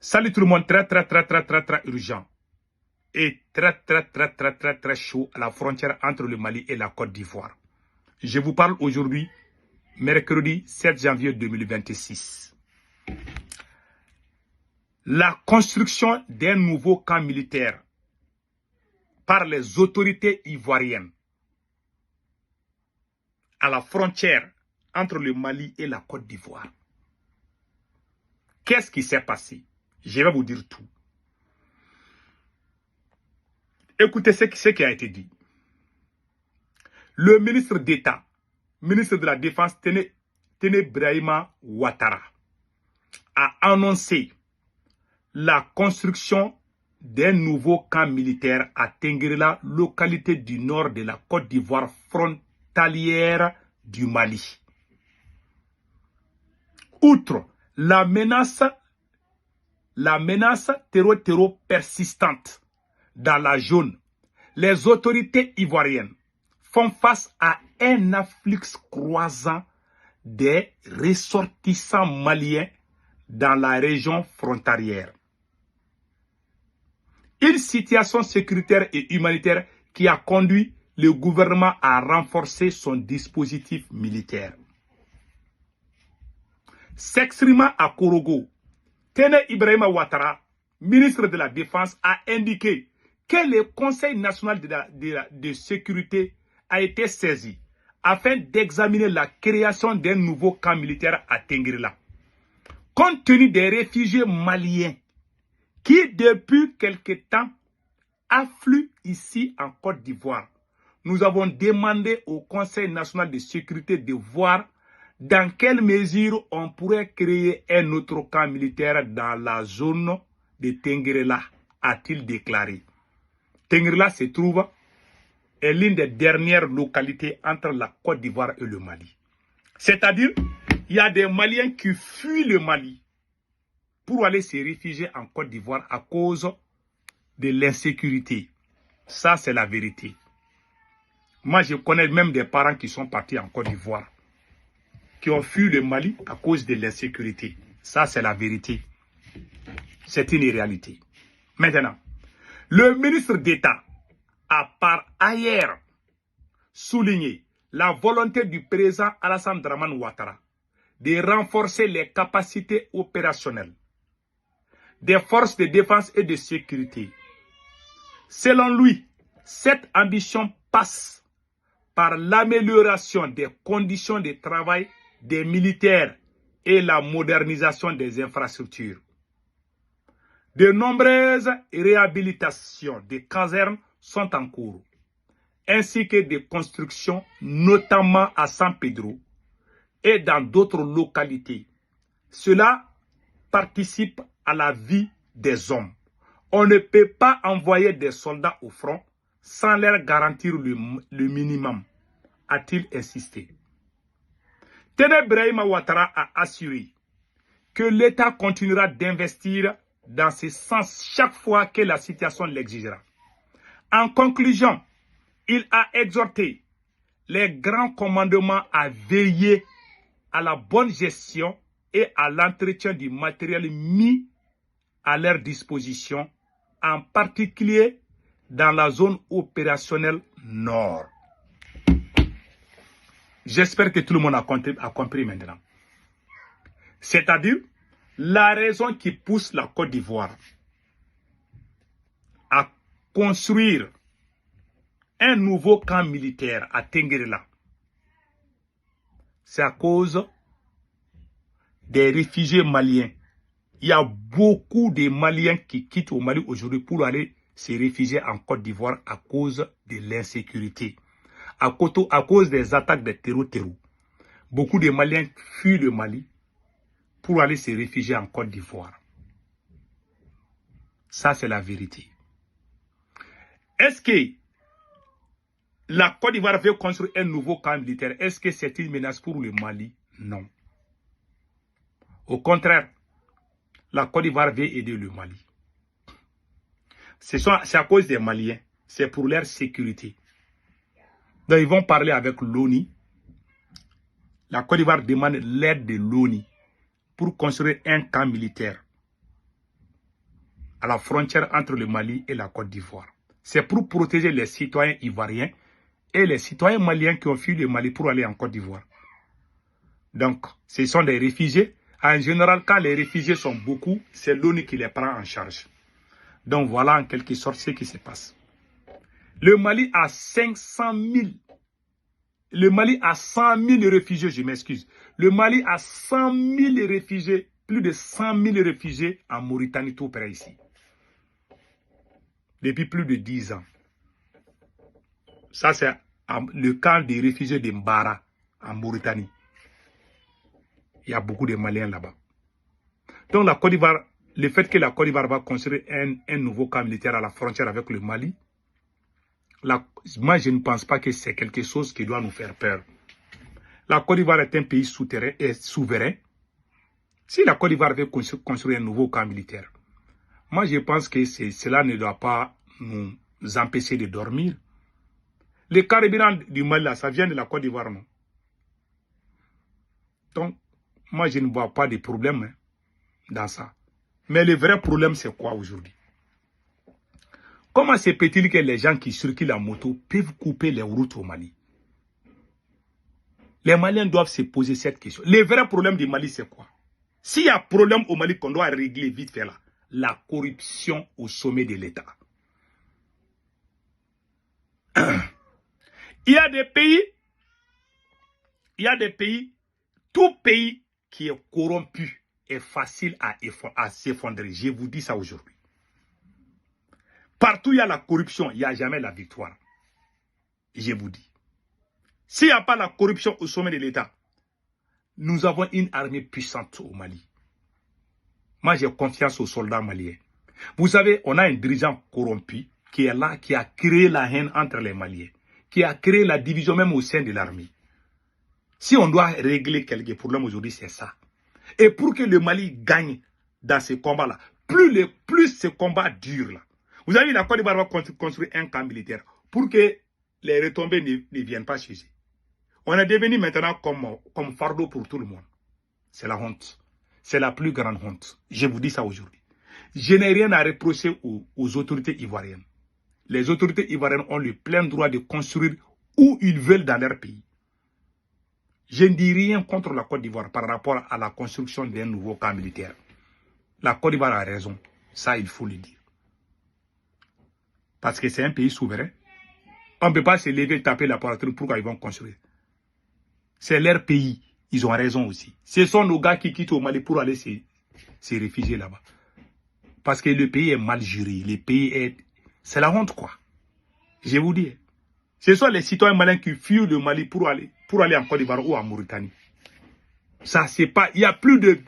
Salut tout le monde, très urgent et très chaud à la frontière entre le Mali et la Côte d'Ivoire. Je vous parle aujourd'hui, mercredi 7 janvier 2026. La construction d'un nouveau camp militaire par les autorités ivoiriennes à la frontière entre le Mali et la Côte d'Ivoire. Qu'est-ce qui s'est passé? Je vais vous dire tout. Écoutez ce qui a été dit. Le ministre d'État, ministre de la Défense, Téné Brahima Ouattara, a annoncé la construction d'un nouveau camp militaire à Tenguerla, localité du nord de la Côte d'Ivoire frontalière du Mali. Outre la menace terreau persistante dans la zone, les autorités ivoiriennes font face à un afflux croissant des ressortissants maliens dans la région frontalière. Une situation sécuritaire et humanitaire qui a conduit le gouvernement à renforcer son dispositif militaire. S'exprimant à Korogo, Téné Ibrahima Ouattara, ministre de la Défense, a indiqué que le Conseil national de sécurité a été saisi afin d'examiner la création d'un nouveau camp militaire à Tenguerla. Compte tenu des réfugiés maliens qui, depuis quelque temps, affluent ici en Côte d'Ivoire, nous avons demandé au Conseil national de sécurité de voir dans quelle mesure on pourrait créer un autre camp militaire dans la zone de Tenguerla, a-t-il déclaré. Tenguerla se trouve est l'une des dernières localités entre la Côte d'Ivoire et le Mali. C'est-à-dire, il y a des Maliens qui fuient le Mali pour aller se réfugier en Côte d'Ivoire à cause de l'insécurité. Ça, c'est la vérité. Moi, je connais même des parents qui sont partis en Côte d'Ivoire, qui ont fui le Mali à cause de l'insécurité. Ça, c'est la vérité. C'est une réalité. Maintenant, le ministre d'État a par ailleurs souligné la volonté du président Alassane Dramane Ouattara de renforcer les capacités opérationnelles des forces de défense et de sécurité. Selon lui, cette ambition passe par l'amélioration des conditions de travail des militaires et la modernisation des infrastructures. De nombreuses réhabilitations des casernes sont en cours, ainsi que des constructions, notamment à San Pedro et dans d'autres localités. Cela participe à la vie des hommes. On ne peut pas envoyer des soldats au front sans leur garantir le minimum, a-t-il insisté. Téné Brahima Ouattara a assuré que l'État continuera d'investir dans ce sens chaque fois que la situation l'exigera. En conclusion, il a exhorté les grands commandements à veiller à la bonne gestion et à l'entretien du matériel mis à leur disposition, en particulier dans la zone opérationnelle nord. J'espère que tout le monde a compris maintenant. C'est-à-dire, la raison qui pousse la Côte d'Ivoire à construire un nouveau camp militaire à Tenguerla, c'est à cause des réfugiés maliens. Il y a beaucoup de Maliens qui quittent au Mali aujourd'hui pour aller se réfugier en Côte d'Ivoire à cause de l'insécurité, à cause des attaques des terreaux. Beaucoup de Maliens fuient le Mali pour aller se réfugier en Côte d'Ivoire. Ça, c'est la vérité. Est-ce que la Côte d'Ivoire veut construire un nouveau camp militaire? Est-ce que c'est une menace pour le Mali? Non. Au contraire, la Côte d'Ivoire veut aider le Mali. C'est à cause des Maliens. C'est pour leur sécurité. Donc, ils vont parler avec l'ONU. La Côte d'Ivoire demande l'aide de l'ONU pour construire un camp militaire à la frontière entre le Mali et la Côte d'Ivoire. C'est pour protéger les citoyens ivoiriens et les citoyens maliens qui ont fui le Mali pour aller en Côte d'Ivoire. Donc, ce sont des réfugiés. En général, quand les réfugiés sont beaucoup, c'est l'ONU qui les prend en charge. Donc, voilà en quelque sorte ce qui se passe. Le Mali a 500 000. Le Mali a 100 000 réfugiés, je m'excuse. Le Mali a 100 000 réfugiés, plus de 100 000 réfugiés en Mauritanie, tout près ici. Depuis plus de 10 ans. Ça, c'est le camp des réfugiés de Mbara, en Mauritanie. Il y a beaucoup de Maliens là-bas. Donc, la Côte d'Ivoire, le fait que la Côte d'Ivoire va construire un nouveau camp militaire à la frontière avec le Mali, moi, je ne pense pas que c'est quelque chose qui doit nous faire peur. La Côte d'Ivoire est un pays souverain. Si la Côte d'Ivoire veut construire un nouveau camp militaire, moi, je pense que cela ne doit pas nous empêcher de dormir. Le carburant du Mali, là, ça vient de la Côte d'Ivoire, non? Donc, moi, je ne vois pas de problème dans ça. Mais le vrai problème, c'est quoi aujourd'hui? Comment se peut-il que les gens qui circulent en moto peuvent couper les routes au Mali? Les Maliens doivent se poser cette question. Le vrai problème du Mali, c'est quoi? S'il y a un problème au Mali qu'on doit régler vite fait là, la corruption au sommet de l'État. Il y a des pays, tout pays qui est corrompu est facile à s'effondrer. Je vous dis ça aujourd'hui. Partout où il y a la corruption, il n'y a jamais la victoire. Je vous dis. S'il n'y a pas la corruption au sommet de l'État, nous avons une armée puissante au Mali. Moi, j'ai confiance aux soldats maliens. Vous savez, on a un dirigeant corrompu qui est là, qui a créé la haine entre les Maliens, qui a créé la division même au sein de l'armée. Si on doit régler quelques problèmes aujourd'hui, c'est ça. Et pour que le Mali gagne dans ces combats-là, plus ce combat dure là. Vous avez vu, la Côte d'Ivoire va construire un camp militaire pour que les retombées ne viennent pas chez eux. On est devenu maintenant comme fardeau pour tout le monde. C'est la honte. C'est la plus grande honte. Je vous dis ça aujourd'hui. Je n'ai rien à reprocher aux autorités ivoiriennes. Les autorités ivoiriennes ont le plein droit de construire où ils veulent dans leur pays. Je ne dis rien contre la Côte d'Ivoire par rapport à la construction d'un nouveau camp militaire. La Côte d'Ivoire a raison. Ça, il faut le dire. Parce que c'est un pays souverain. On ne peut pas se lever et taper la poitrine pour qu'ils vont construire. C'est leur pays. Ils ont raison aussi. Ce sont nos gars qui quittent au Mali pour aller se réfugier là-bas. Parce que le pays est mal géré. Le pays est... C'est la honte, quoi. Je vous dis. Ce sont les citoyens maliens qui fuient le Mali pour aller en Côte d'Ivoire ou en Mauritanie. Ça, c'est pas... Il y a plus de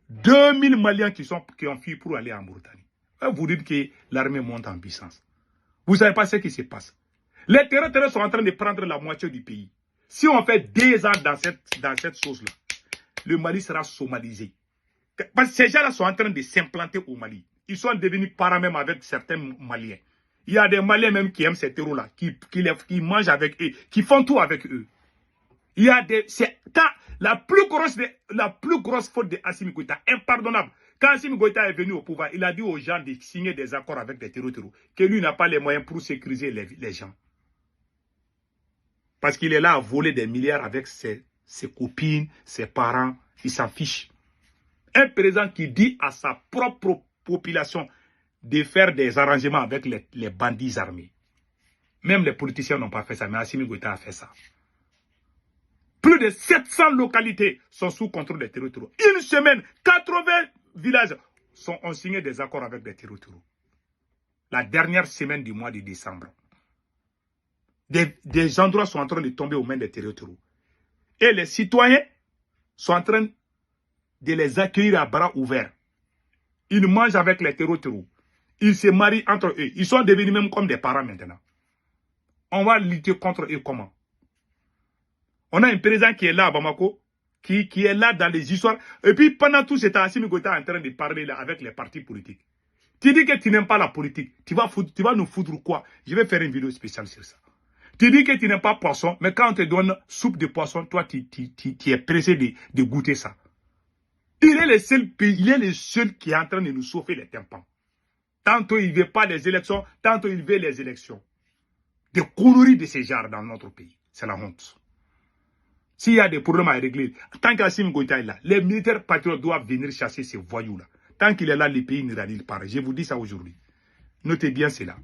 2000 Maliens qui ont fui pour aller en Mauritanie. Vous dites que l'armée monte en puissance. Vous ne savez pas ce qui se passe. Les terroristes sont en train de prendre la moitié du pays. Si on fait 2 ans dans cette chose-là, le Mali sera somalisé. Parce que ces gens-là sont en train de s'implanter au Mali. Ils sont devenus parents même avec certains Maliens. Il y a des Maliens même qui aiment ces terreaux-là, qui mangent avec eux, qui font tout avec eux. Il y a la plus grosse faute de Assimi Goïta, impardonnable. Quand Assimi Goïta est venu au pouvoir, il a dit aux gens de signer des accords avec des terroristes, que lui n'a pas les moyens pour sécuriser les gens. Parce qu'il est là à voler des milliards avec ses copines, ses parents, il s'en fiche. Un président qui dit à sa propre population de faire des arrangements avec les bandits armés. Même les politiciens n'ont pas fait ça, mais Assimi Goïta a fait ça. Plus de 700 localités sont sous contrôle des terroristes. Une semaine, 80 villages ont signé des accords avec des terroristes. La dernière semaine du mois de décembre. Des endroits sont en train de tomber aux mains des terroristes. Et les citoyens sont en train de les accueillir à bras ouverts. Ils mangent avec les terroristes. Ils se marient entre eux. Ils sont devenus même comme des parents maintenant. On va lutter contre eux comment? On a un président qui est là à Bamako, qui est là dans les histoires. Et puis pendant tout ce temps, Assimi Goïta est en train de parler là avec les partis politiques. Tu dis que tu n'aimes pas la politique. Tu vas nous foutre quoi? Je vais faire une vidéo spéciale sur ça. Tu dis que tu n'aimes pas poisson, mais quand on te donne soupe de poisson, toi, tu es pressé de goûter ça. Il est le seul pays, il est le seul qui est en train de nous chauffer les tympans. Tantôt il ne veut pas les élections, tantôt il veut les élections. Des conneries de ce genre dans notre pays. C'est la honte. S'il y a des problèmes à régler, tant qu'Assimi Goïta est là, les militaires patriotes doivent venir chasser ces voyous-là. Tant qu'il est là, le pays n'ira nulle part. Je vous dis ça aujourd'hui. Notez bien cela.